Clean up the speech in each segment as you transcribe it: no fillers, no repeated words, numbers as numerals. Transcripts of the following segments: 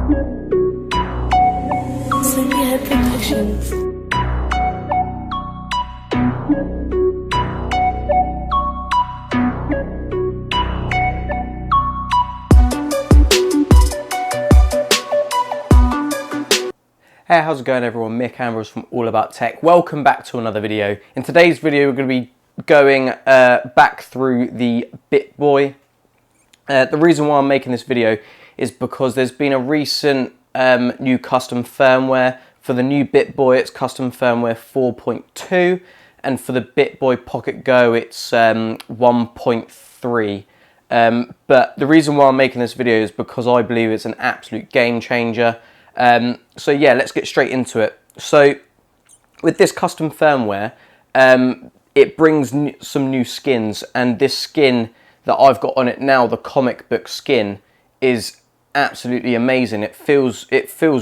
Sleepyhead Productions. Hey, how's it going everyone? Mick Ambrose from All About Tech. Welcome back to another video. In today's video, we're going to be going back through the Bittboy. The reason why I'm making this video is because there's been a recent new custom firmware. For the new Bittboy, it's custom firmware 4.2, and for the Bittboy Pocket Go, it's 1.3. But the reason why I'm making this video is because I believe it's an absolute game changer. So yeah, let's get straight into it. So with this custom firmware, it brings some new skins, and this skin that I've got on it now, the comic book skin, is absolutely amazing. It feels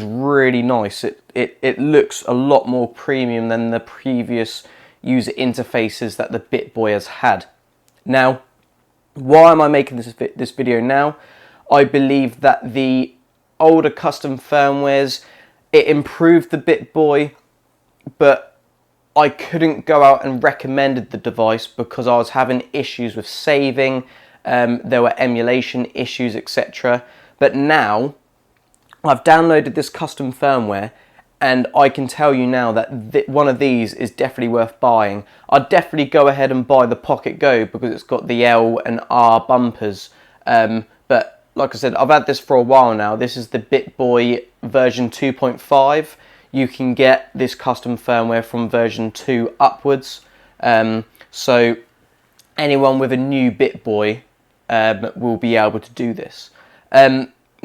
really nice. It looks a lot more premium than the previous user interfaces that the Bittboy has had. Now, why am I making this video now? I believe that the older custom firmwares, it improved the Bittboy, but I couldn't go out and recommend the device because I was having issues with saving, there were emulation issues, etc. But now I've downloaded this custom firmware, and I can tell you now that one of these is definitely worth buying. I'd definitely go ahead and buy the Pocket Go because it's got the L and R bumpers, but like I said, I've had this for a while now. This is the Bittboy version 2.5. You can get this custom firmware from version 2 upwards. So anyone with a new Bittboy will be able to do this.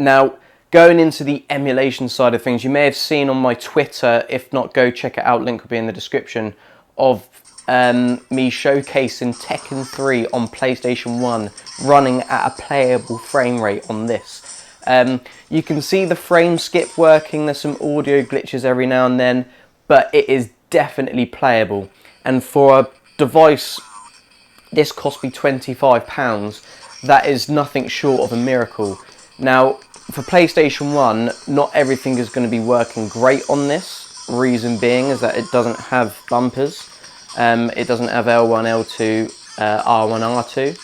Now, going into the emulation side of things, you may have seen on my Twitter, if not, go check it out, link will be in the description, of me showcasing Tekken 3 on PlayStation 1 running at a playable frame rate on this. You can see the frame skip working, there's some audio glitches every now and then, but it is definitely playable. And for a device, this cost me £25, that is nothing short of a miracle. Now, for PlayStation 1, not everything is going to be working great on this. Reason being is that it doesn't have bumpers. It doesn't have L1, L2, R1, R2.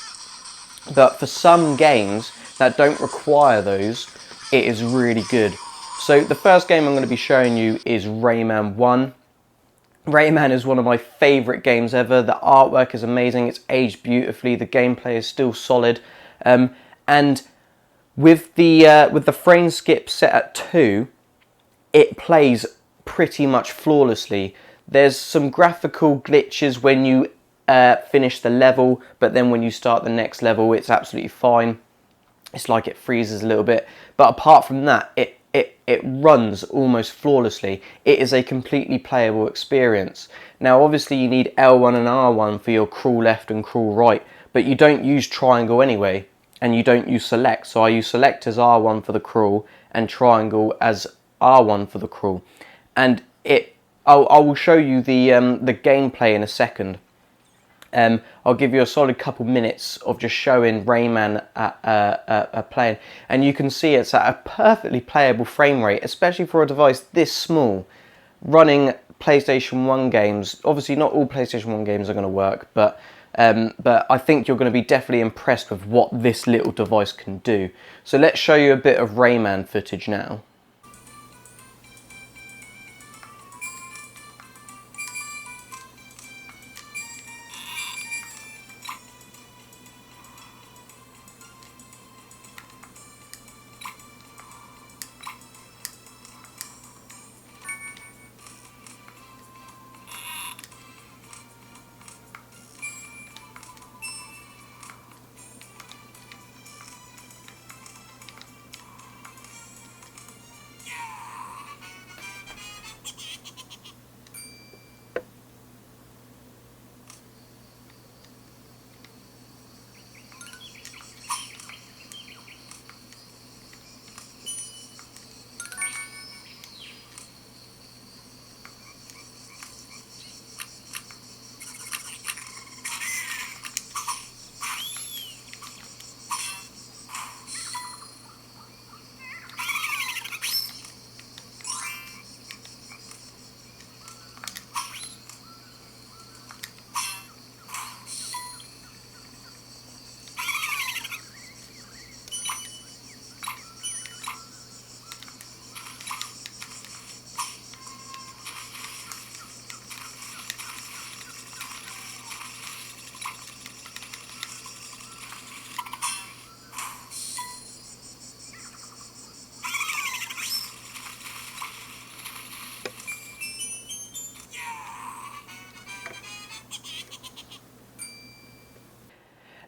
But for some games that don't require those, it is really good. So the first game I'm going to be showing you is Rayman 1. Rayman is one of my favourite games ever. The artwork is amazing, it's aged beautifully, the gameplay is still solid. And with the frame skip set at 2, it plays pretty much flawlessly. There's some graphical glitches when you finish the level, but then when you start the next level, it's absolutely fine. It's like it freezes a little bit, but apart from that, it runs almost flawlessly. It is a completely playable experience. Now, obviously, you need L1 and R1 for your crawl left and crawl right, but you don't use triangle anyway, and you don't use select. So I use select as R1 for the crawl and triangle as R1 for the crawl, and I will show you the gameplay in a second. I'll give you a solid couple minutes of just showing Rayman playing, and you can see it's at a perfectly playable frame rate, especially for a device this small, running PlayStation 1 games. Obviously, not all PlayStation 1 games are going to work, but I think you're going to be definitely impressed with what this little device can do. So let's show you a bit of Rayman footage now.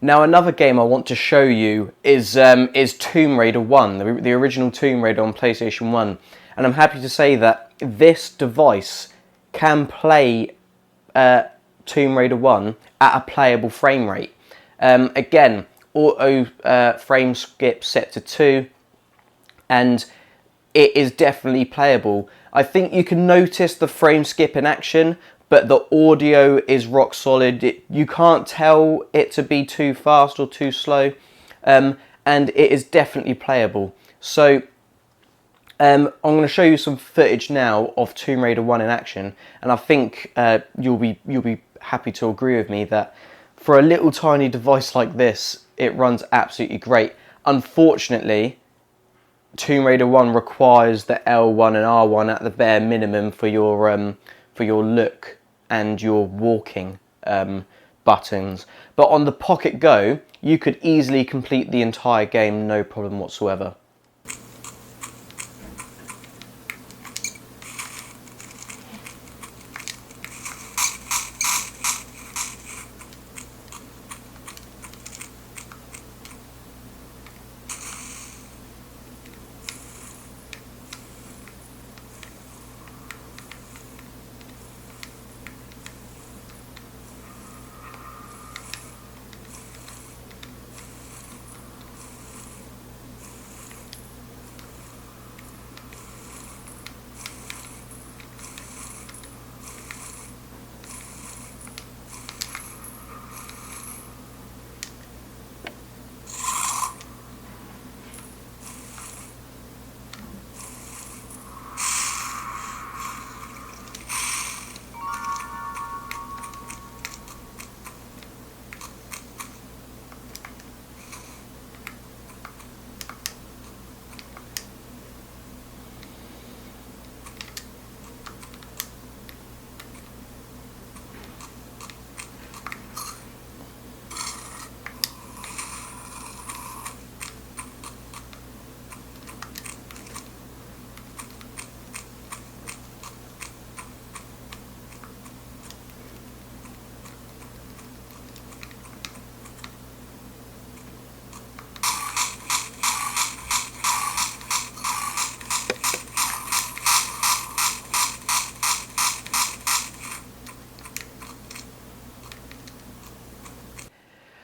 Now another game I want to show you is Tomb Raider 1, the original Tomb Raider on PlayStation 1. And I'm happy to say that this device can play Tomb Raider 1 at a playable frame rate. Again, auto frame skip set to 2, and it is definitely playable. I think you can notice the frame skip in action, but the audio is rock solid. You can't tell it to be too fast or too slow, and it is definitely playable. So I'm going to show you some footage now of Tomb Raider 1 in action, and I think you'll be happy to agree with me that for a little tiny device like this, it runs absolutely great. Unfortunately, Tomb Raider 1 requires the L1 and R1 at the bare minimum for your look and your walking buttons. But on the Pocket Go, you could easily complete the entire game, no problem whatsoever.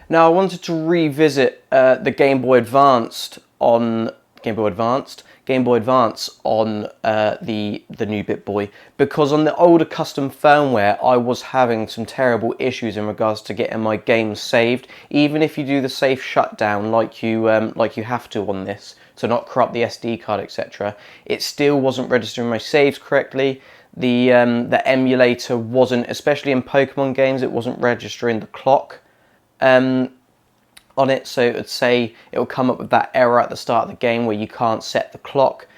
Now I wanted to revisit the Gameboy Advance on the new Bittboy, because on the older custom firmware I was having some terrible issues in regards to getting my games saved. Even if you do the safe shutdown like you have to on this to not corrupt the SD card, etc., it still wasn't registering my saves correctly. The emulator wasn't, especially in Pokemon games, it wasn't registering the clock on it, so it would say, it will come up with that error at the start of the game where you can't set the clock,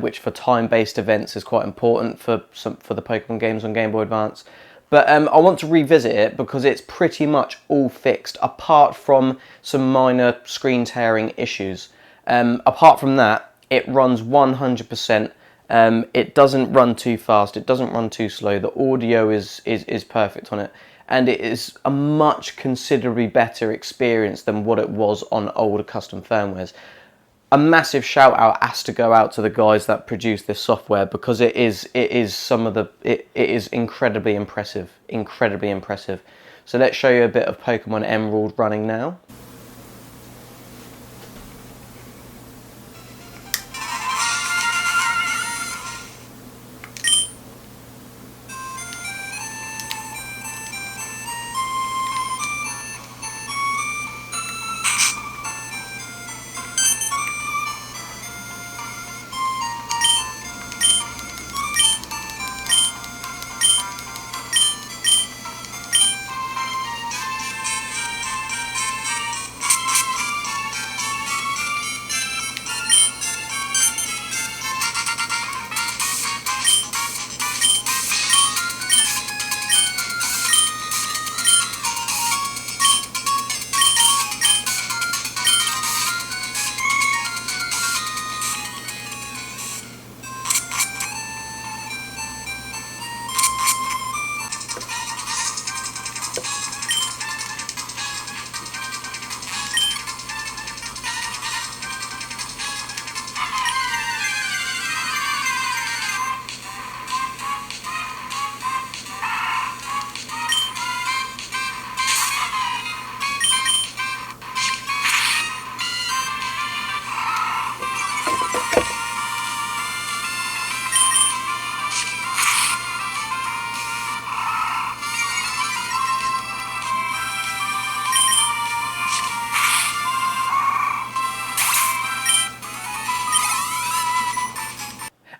which for time-based events is quite important for the Pokemon games on Game Boy Advance. But I want to revisit it because it's pretty much all fixed, apart from some minor screen tearing issues. Apart from that, it runs 100%. It doesn't run too fast, it doesn't run too slow, the audio is perfect on it, and it is a much considerably better experience than what it was on older custom firmwares. A massive shout out has to go out to the guys that produce this software, because it is incredibly impressive. So let's show you a bit of Pokemon Emerald running now.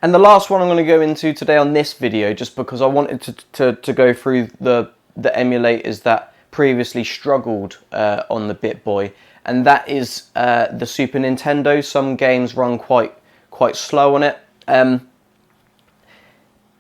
And the last one I'm going to go into today on this video, just because I wanted to go through the emulators that previously struggled on the Bittboy, and that is the Super Nintendo. Some games run quite slow on it.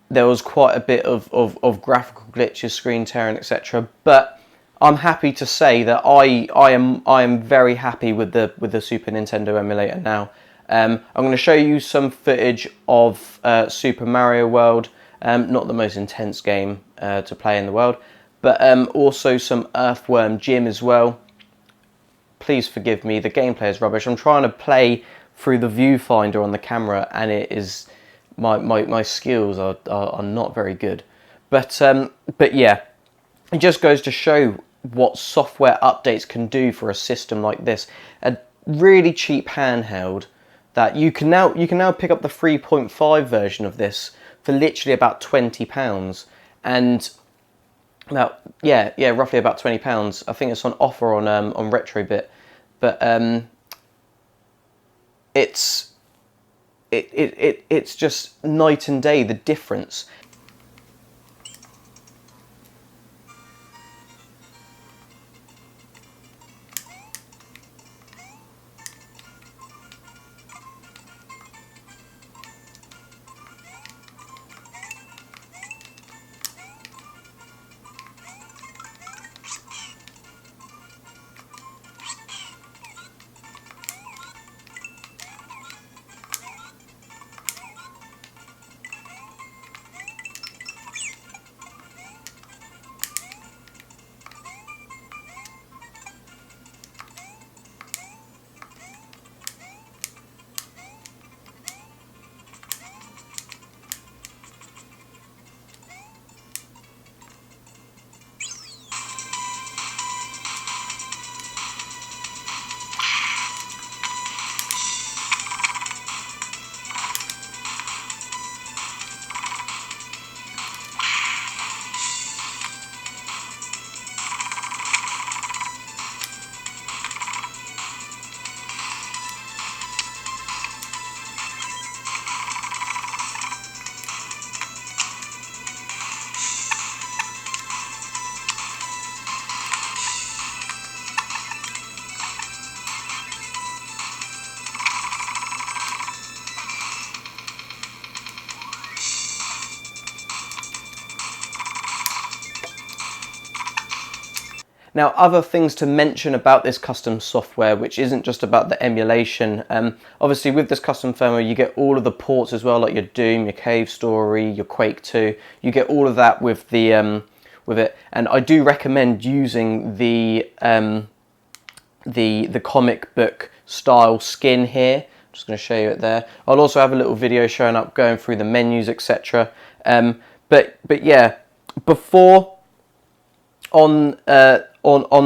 There was quite a bit of graphical glitches, screen tearing, etc. But I'm happy to say that I am very happy with the Super Nintendo emulator now. I'm going to show you some footage of Super Mario World, not the most intense game to play in the world, but also some Earthworm Jim as well. Please forgive me, the gameplay is rubbish. I'm trying to play through the viewfinder on the camera, and it is my skills are not very good. But yeah, it just goes to show what software updates can do for a system like this. A really cheap handheld that you can now pick up the 3.5 version of this for literally about £20, and about roughly about £20. I think it's on offer on Retrobit, but it's just night and day, the difference. Now, other things to mention about this custom software, which isn't just about the emulation. Obviously, with this custom firmware, you get all of the ports as well, like your Doom, your Cave Story, your Quake 2. You get all of that with the with it, and I do recommend using the comic book style skin here. I'm just going to show you it there. I'll also have a little video showing up, going through the menus, etc. But yeah, before on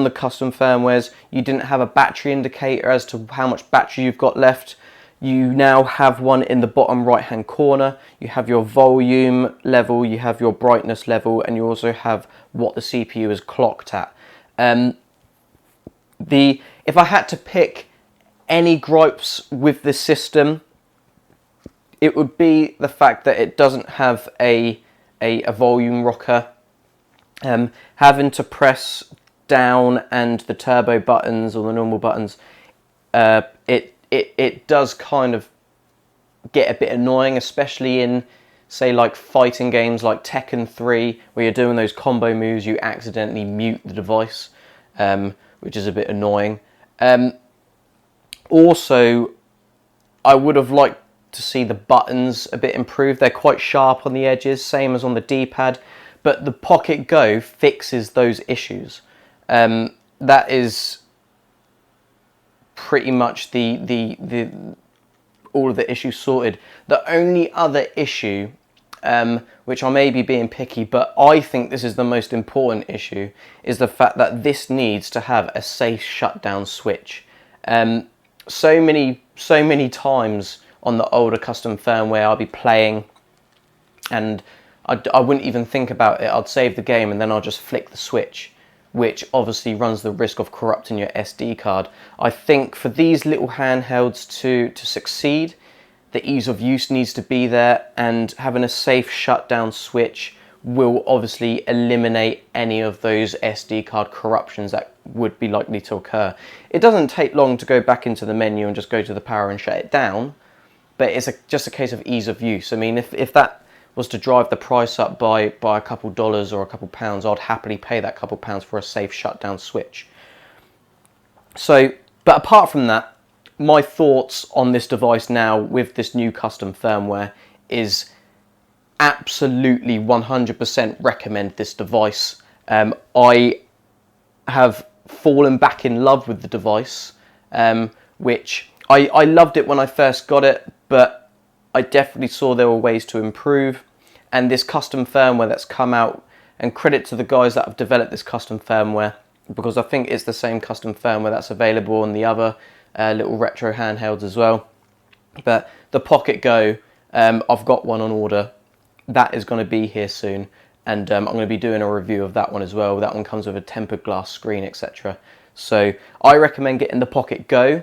the custom firmwares, you didn't have a battery indicator as to how much battery you've got left. You now have one in the bottom right hand corner. You have your volume level, you have your brightness level, and you also have what the CPU is clocked at. If I had to pick any gripes with this system, it would be the fact that it doesn't have a volume rocker. Having to press down and the turbo buttons or the normal buttons, it does kind of get a bit annoying, especially in, say, like fighting games like Tekken 3, where you're doing those combo moves, you accidentally mute the device, which is a bit annoying. Also, I would have liked to see the buttons a bit improved. They're quite sharp on the edges, same as on the D-pad, but the Pocket Go fixes those issues. That is pretty much all of the issues sorted. The only other issue, which I may be being picky, but I think this is the most important issue, is the fact that this needs to have a safe shutdown switch. So many times on the older custom firmware, I'll be playing and I wouldn't even think about it. I'd save the game and then I'll just flick the switch, which obviously runs the risk of corrupting your SD card. I think for these little handhelds to succeed, the ease of use needs to be there, and having a safe shutdown switch will obviously eliminate any of those SD card corruptions that would be likely to occur. It doesn't take long to go back into the menu and just go to the power and shut it down, but it's just a case of ease of use. I mean, if that was to drive the price up by a couple dollars or a couple pounds, I'd happily pay that couple pounds for a safe shutdown switch. So, but apart from that, my thoughts on this device now with this new custom firmware is absolutely 100% recommend this device. I have fallen back in love with the device, which I loved it when I first got it, but I definitely saw there were ways to improve. And this custom firmware that's come out, and credit to the guys that have developed this custom firmware, because I think it's the same custom firmware that's available on the other little retro handhelds as well. But the Pocket Go, I've got one on order. That is going to be here soon, and I'm going to be doing a review of that one as well. That one comes with a tempered glass screen, etc. So I recommend getting the Pocket Go,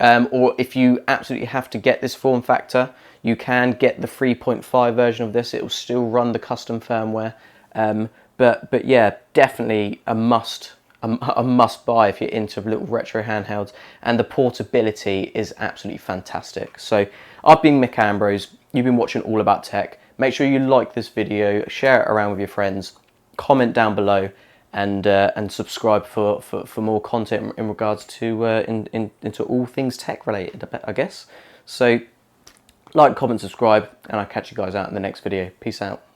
or if you absolutely have to get this form factor, you can get the 3.5 version of this. It will still run the custom firmware, but yeah, definitely a must buy if you're into little retro handhelds, and the portability is absolutely fantastic. So I've been Mick Ambrose. You've been watching All About Tech. Make sure you like this video, share it around with your friends, comment down below, and subscribe for more content in regards to into all things tech related, I guess. So like, comment, subscribe, and I'll catch you guys out in the next video. Peace out.